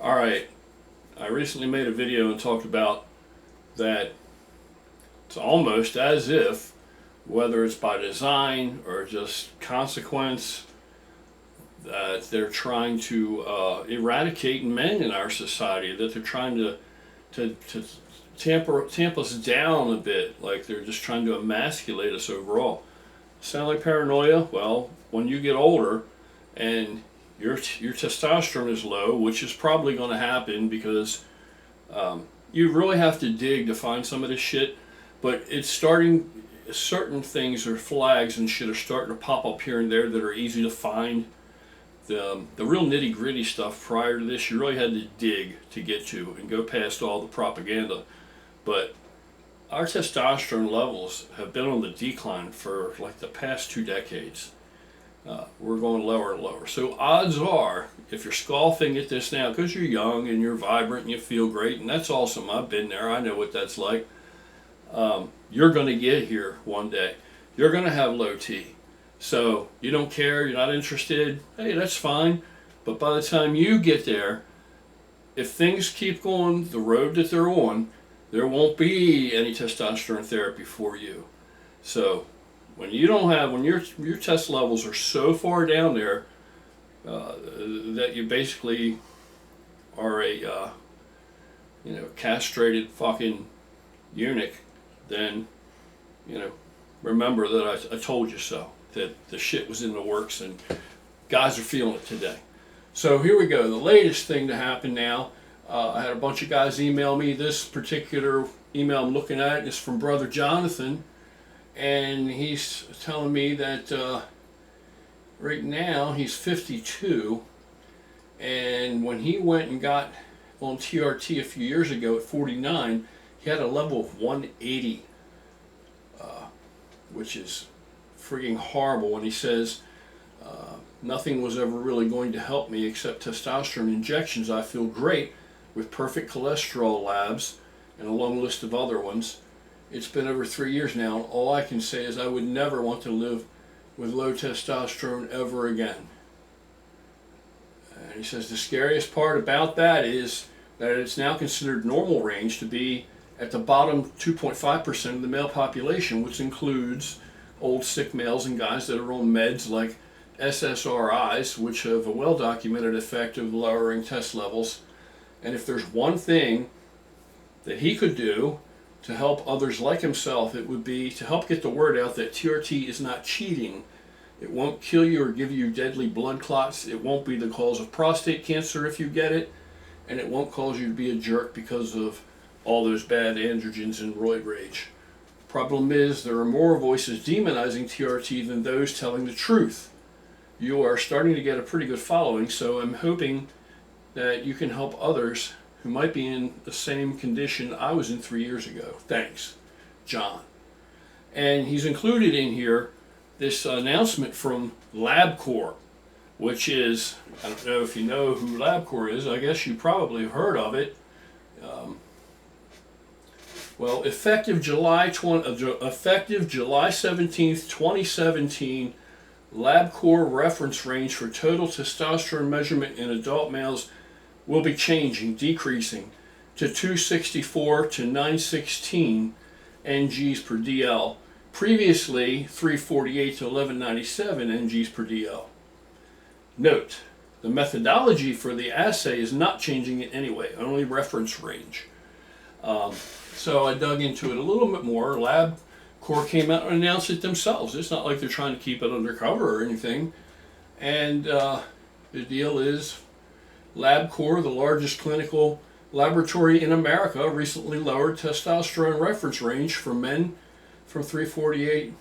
Alright, I recently made a video and talked about that it's almost as if, whether it's by design or just consequence, that they're trying to eradicate men in our society, that they're trying to tamp us down a bit, like they're just trying to emasculate us overall. Sound like paranoia? Well, when you get older and your testosterone is low, which is probably going to happen because you really have to dig to find some of this shit, but it's starting, certain things or flags and shit are starting to pop up here and there that are easy to find. The real nitty gritty stuff prior to this, you really had to dig to get to and go past all the propaganda. But our testosterone levels have been on the decline for like the past 2 decades. We're going lower and lower. So odds are, if you're scoffing at this now because you're young and you're vibrant and you feel great, and that's awesome, I've been there, I know what that's like, you're going to get here one day. You're going to have low T. So you don't care, you're not interested, hey, that's fine. But by the time you get there, if things keep going the road that they're on, there won't be any testosterone therapy for you. So when you don't have, when your test levels are so far down there that you basically are a castrated fucking eunuch, then remember that I told you so. That the shit was in the works and guys are feeling it today. So here we go. The latest thing to happen now. I had a bunch of guys email me. This particular email I'm looking at is from Brother Jonathan, and he's telling me that right now he's 52, and when he went and got on TRT a few years ago at 49, he had a level of 180, which is freaking horrible. When he says nothing was ever really going to help me except testosterone injections, I feel great with perfect cholesterol labs and a long list of other ones. It's been over 3 years now, and all I can say is I would never want to live with low testosterone ever again. And he says the scariest part about that is that it's now considered normal range to be at the bottom 2.5% of the male population, which includes old sick males and guys that are on meds like SSRIs, which have a well-documented effect of lowering test levels. And if there's one thing that he could do to help others like himself, it would be to help get the word out that TRT is not cheating. It won't kill you or give you deadly blood clots. It won't be the cause of prostate cancer if you get it. And it won't cause you to be a jerk because of all those bad androgens and roid rage. Problem is, there are more voices demonizing TRT than those telling the truth. You are starting to get a pretty good following, so I'm hoping that you can help others who might be in the same condition I was in 3 years ago. Thanks, John. And he's included in here this announcement from LabCorp, which is, I don't know if you know who LabCorp is, I guess you probably heard of it. Well, effective July 17th, 2017, LabCorp reference range for total testosterone measurement in adult males will be changing, decreasing to 264 to 916 NGs per DL, previously 348 to 1197 NGs per DL. Note, the methodology for the assay is not changing in any way, only reference range. So I dug into it a little bit more. LabCorp came out and announced it themselves. It's not like they're trying to keep it undercover or anything. And the deal is, LabCorp, the largest clinical laboratory in America, recently lowered testosterone reference range for men from 348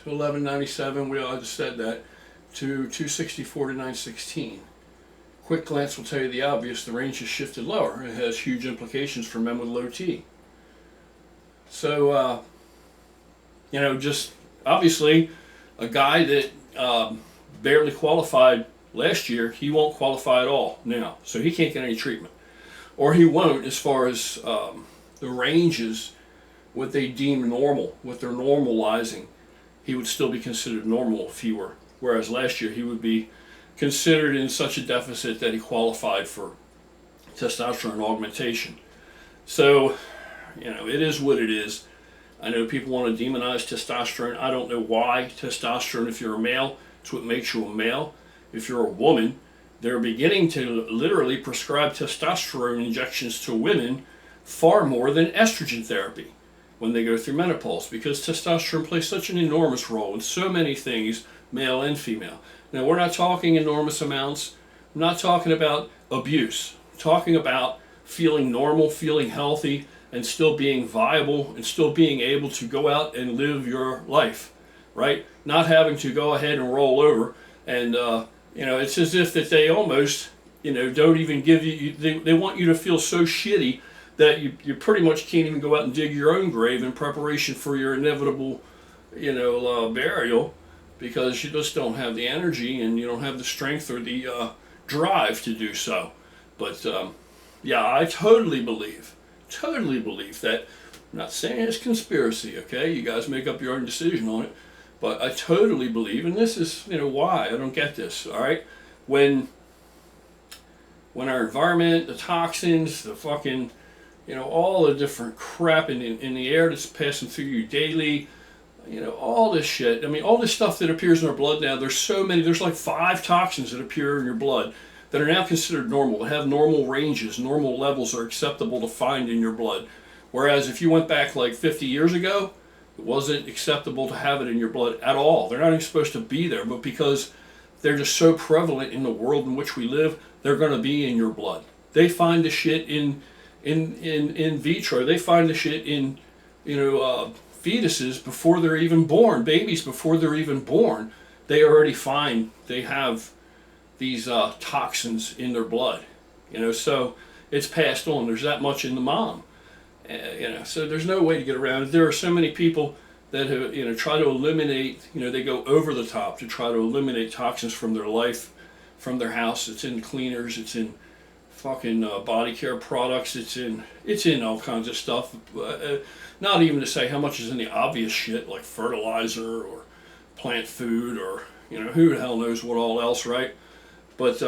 to 1197, I just said that, to 264 to 916. Quick glance will tell you the obvious, the range has shifted lower. It has huge implications for men with low T. So, just obviously a guy that barely qualified last year, he won't qualify at all now. So he can't get any treatment. Or he won't, as far as the ranges, what they deem normal, what they're normalizing. He would still be considered normal if he were. Whereas last year he would be considered in such a deficit that he qualified for testosterone augmentation. So, it is what it is. I know people want to demonize testosterone. I don't know why. Testosterone, if you're a male, it's what makes you a male. If you're a woman, they're beginning to literally prescribe testosterone injections to women far more than estrogen therapy when they go through menopause, because testosterone plays such an enormous role in so many things, male and female. Now, we're not talking enormous amounts. I'm not talking about abuse. I'm talking about feeling normal, feeling healthy, and still being viable, and still being able to go out and live your life, right? Not having to go ahead and roll over. And, it's as if that they almost, don't even give you, they want you to feel so shitty that you pretty much can't even go out and dig your own grave in preparation for your inevitable, burial, because you just don't have the energy and you don't have the strength or the drive to do so. But, I totally believe that, I'm not saying it's conspiracy, okay? You guys make up your own decision on it. But I totally believe, and this is, why I don't get this, all right? When our environment, the toxins, the fucking, all the different crap in the air that's passing through you daily, all this shit. I mean, all this stuff that appears in our blood now, there's like 5 toxins that appear in your blood that are now considered normal, that have normal ranges, normal levels are acceptable to find in your blood. Whereas if you went back like 50 years ago, it wasn't acceptable to have it in your blood at all. They're not even supposed to be there, but because they're just so prevalent in the world in which we live, they're going to be in your blood. They find the shit in vitro. They find the shit in, fetuses before they're even born, babies before they're even born. They already find they have these toxins in their blood. So it's passed on. There's that much in the mom. So there's no way to get around it. There are so many people that have, try to eliminate, they go over the top to try to eliminate toxins from their life, from their house. It's in cleaners, it's in fucking body care products, it's in all kinds of stuff. Not even to say how much is in the obvious shit like fertilizer or plant food or, who the hell knows what all else, right? But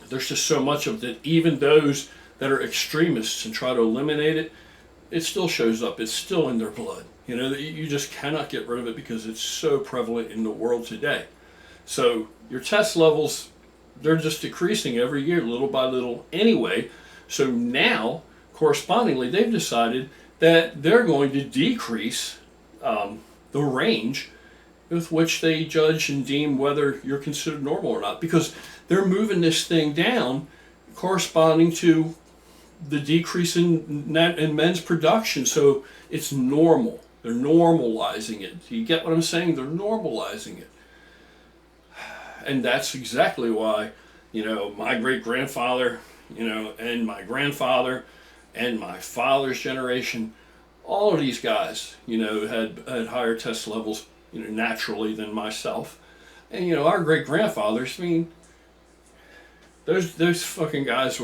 there's just so much of that. Even those that are extremists and try to eliminate it, it still shows up. It's still in their blood. You just cannot get rid of it because it's so prevalent in the world today. So your test levels, they're just decreasing every year, little by little anyway. So now, correspondingly, they've decided that they're going to decrease the range with which they judge and deem whether you're considered normal or not, because they're moving this thing down corresponding to the decrease in men's production. So it's normal. They're normalizing it. Do you get what I'm saying? They're normalizing it. And that's exactly why, my great-grandfather, and my grandfather and my father's generation, all of these guys, had higher test levels, naturally than myself. And, our great-grandfathers, I mean, those fucking guys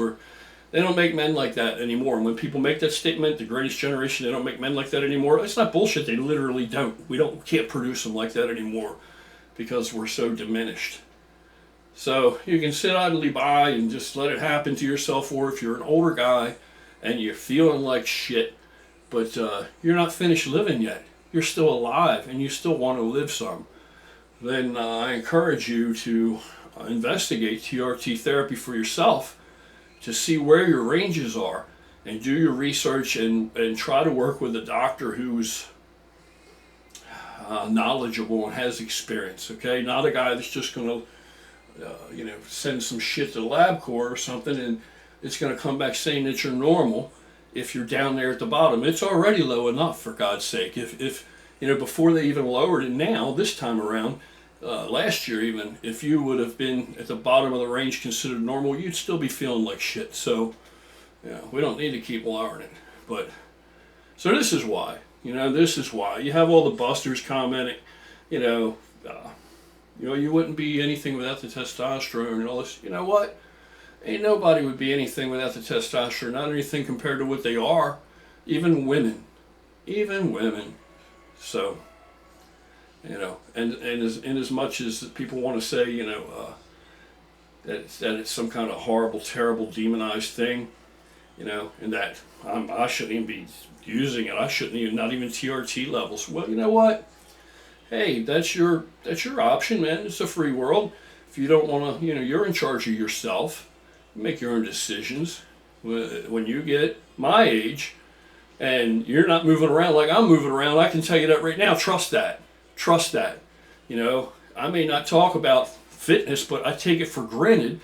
they don't make men like that anymore. And when people make that statement, the greatest generation, they don't make men like that anymore, it's not bullshit. They literally don't. We can't produce them like that anymore because we're so diminished. So you can sit idly by and just let it happen to yourself, or if you're an older guy and you're feeling like shit, but you're not finished living yet, you're still alive and you still want to live some, then I encourage you to investigate TRT therapy for yourself to see where your ranges are, and do your research and try to work with a doctor who's knowledgeable and has experience, okay? Not a guy that's just going to send some shit to the LabCorp or something and it's going to come back saying that you're normal if you're down there at the bottom. It's already low enough, for God's sake. If before they even lowered it now, this time around, last year even, if you would have been at the bottom of the range considered normal, you'd still be feeling like shit. So, we don't need to keep lowering it. But, so this is why. This is why. You have all the busters commenting, you wouldn't be anything without the testosterone and all this. You know what? Ain't nobody would be anything without the testosterone. Not anything compared to what they are. Even women. So, and as much as people want to say, that it's some kind of horrible, terrible, demonized thing, you know, and that I shouldn't even be using it. I shouldn't even, not even TRT levels. Well, you know what? Hey, that's your option, man. It's a free world. If you don't want to, you know, you're in charge of yourself. You make your own decisions. When you get my age and you're not moving around like I'm moving around, I can tell you that right now. Trust that. Trust that. You know, I may not talk about fitness, but I take it for granted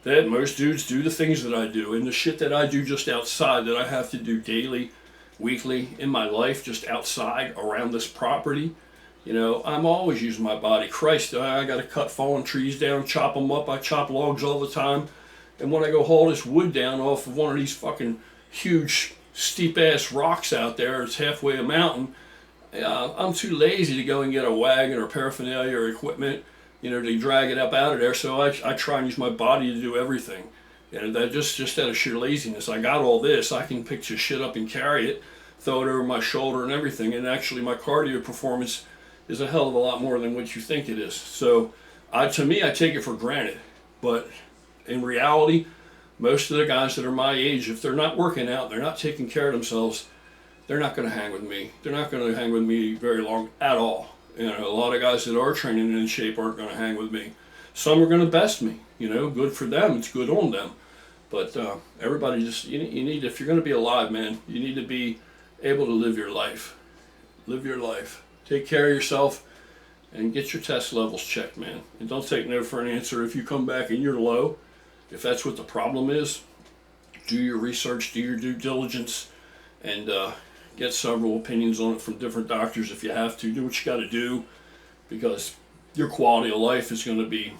that most dudes do the things that I do, and the shit that I do just outside that I have to do daily, weekly in my life, just outside around this property. You know, I'm always using my body. Christ, I got to cut fallen trees down, chop them up. I chop logs all the time. And when I go haul this wood down off of one of these fucking huge, steep ass rocks out there, it's halfway a mountain, I'm too lazy to go and get a wagon or paraphernalia or equipment, you know, to drag it up out of there. So I try and use my body to do everything. And that just out of sheer laziness. I got all this. I can pick your shit up and carry it, throw it over my shoulder and everything. And actually my cardio performance is a hell of a lot more than what you think it is. So to me, I take it for granted. But in reality, most of the guys that are my age, if they're not working out, they're not taking care of themselves, they're not going to hang with me. They're not going to hang with me very long at all. You know, a lot of guys that are training and in shape aren't going to hang with me. Some are going to best me. You know, good for them. It's good on them. But everybody just, you need, if you're going to be alive, man, you need to be able to live your life. Live your life. Take care of yourself and get your test levels checked, man. And don't take no for an answer if you come back and you're low. If that's what the problem is, do your research, do your due diligence, and get several opinions on it from different doctors if you have to. Do what you got to do, because your quality of life is going to be,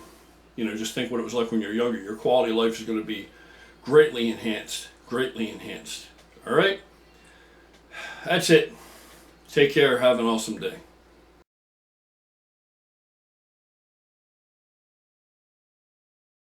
you know, just think what it was like when you're younger. Your quality of life is going to be greatly enhanced. Greatly enhanced. All right? That's it. Take care. Have an awesome day.